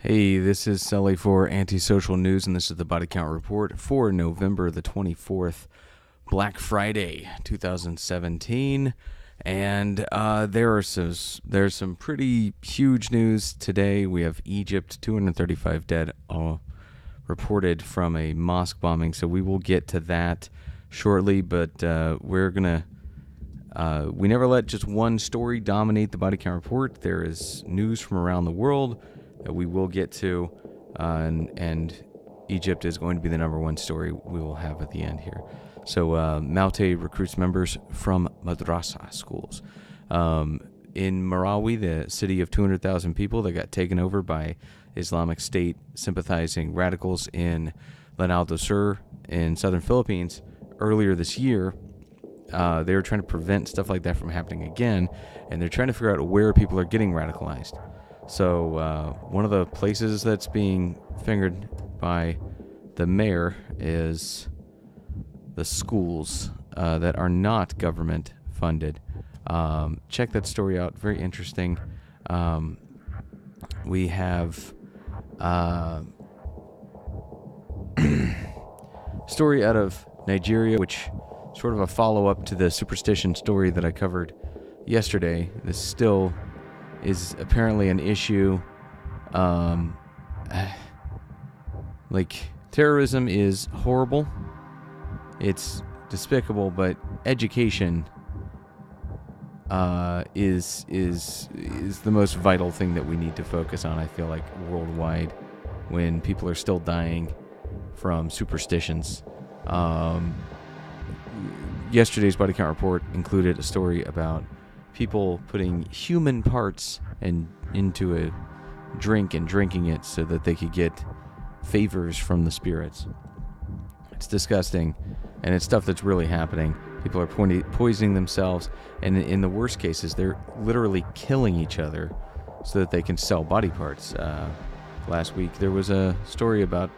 Hey, this is Sully for Antisocial News, and this is the Body Count Report for November the 24th, Black Friday, 2017. And there's some pretty huge news today. We have Egypt, 235 dead, reported from a mosque bombing. So we will get to that shortly, but we're going to... we never let just one story dominate the Body Count Report. There is news from around the world that we will get to, and Egypt is going to be the number one story we will have at the end here. So Maute recruits members from madrasa schools. In Marawi, the city of 200,000 people that got taken over by Islamic State sympathizing radicals in Lanao do Sur in southern Philippines earlier this year, they were trying to prevent stuff like that from happening again, and they're trying to figure out where people are getting radicalized. So one of the places that's being fingered by the mayor is the schools that are not government funded. Check that story out. Very interesting. We have story out of Nigeria, which sort of a follow-up to the superstition story that I covered yesterday. This still is apparently an issue. Like, terrorism is horrible. It's despicable, but education is the most vital thing that we need to focus on, I feel like, worldwide, when people are still dying from superstitions. Yesterday's Body Count Report included a story about people putting human parts into a drink and drinking it so that they could get favors from the spirits. It's disgusting, and it's stuff that's really happening. People are poisoning themselves, and in the worst cases, they're literally killing each other so that they can sell body parts. Last week, there was a story about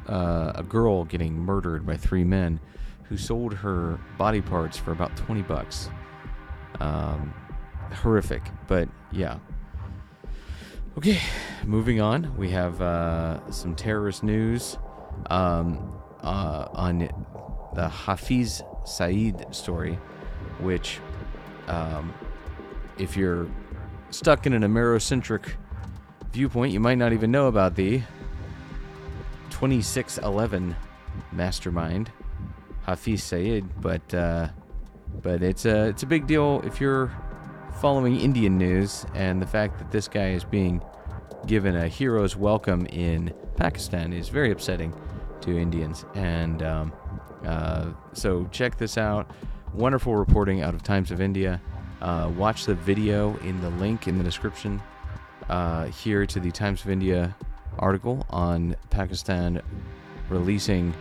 a girl getting murdered by 3 men who sold her body parts for about $20. Horrific, but yeah. Okay, moving on. We have some terrorist news on the Hafiz Saeed story, which, if you're stuck in an Amerocentric viewpoint, you might not even know about the 2611 mastermind, Hafiz Saeed, but it's a big deal if you're following Indian news, and the fact that this guy is being given a hero's welcome in Pakistan is very upsetting to Indians. And so check this out. Wonderful reporting out of Times of India. Watch the video in the link in the description here to the Times of India article on Pakistan releasing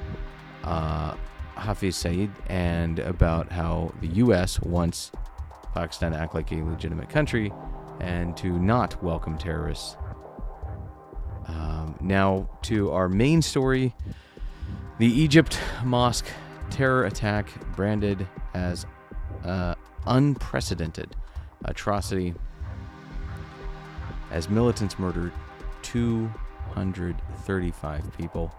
Hafiz Saeed, and about how the U.S. wants Pakistan to act like a legitimate country and to not welcome terrorists. Now to our main story, the Egypt mosque terror attack branded as unprecedented atrocity as militants murdered 235 people.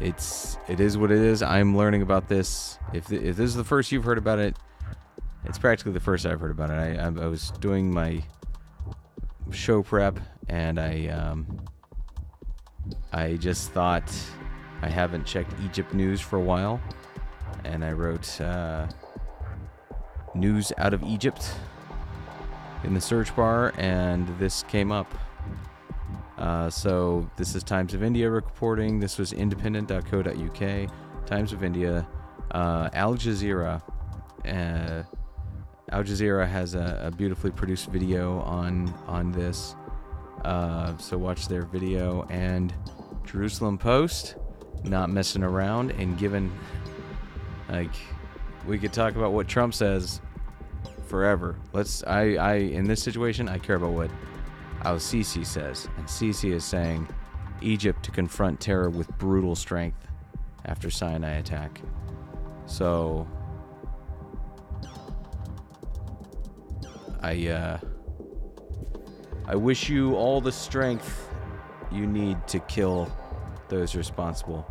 It is what it is. I'm learning about this. If this is the first you've heard about it, it's practically the first I've heard about it. I was doing my show prep, and I just thought, I haven't checked Egypt news for a while, and I wrote news out of Egypt in the search bar, and this came up. So this is Times of India reporting. This was independent.co.uk, Times of India, Al Jazeera. Al Jazeera has a beautifully produced video on this. So watch their video. And Jerusalem Post, not messing around, and given, like, we could talk about what Trump says forever. In this situation, I care about what Al-Sisi says, and Sisi is saying Egypt to confront terror with brutal strength after Sinai attack. So I I wish you all the strength you need to kill those responsible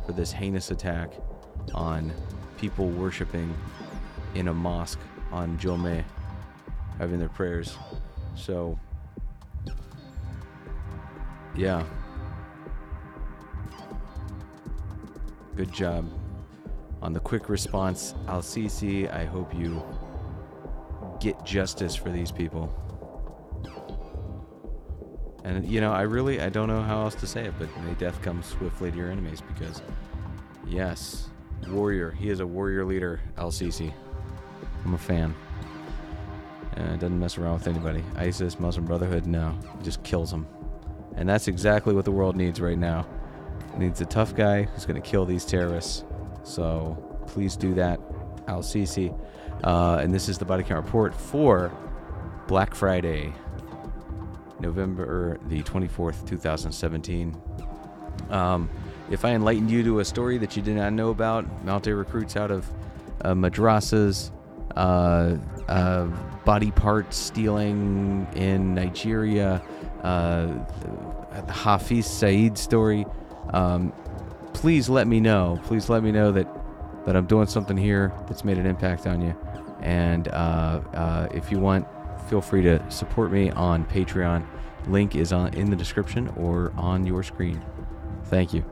for this heinous attack on people worshiping in a mosque on Jomeh, having their prayers. So, yeah. Good job on the quick response, Al-Sisi. I hope you get justice for these people. And, you know, I don't know how else to say it, but may death come swiftly to your enemies, because, yes, warrior. He is a warrior leader, Al-Sisi. I'm a fan. And doesn't mess around with anybody. ISIS, Muslim Brotherhood, no. He just kills them. And that's exactly what the world needs right now. It needs a tough guy who's going to kill these terrorists. So please do that, Al-Sisi. And this is the Body Count Report for Black Friday, November the 24th, 2017. If I enlightened you to a story that you did not know about, Malte recruits out of madrasas, body part stealing in Nigeria, the Hafiz Saeed story, please let me know. Please let me know that I'm doing something here that's made an impact on you. And if you want, feel free to support me on Patreon. Link is in the description or on your screen. Thank you.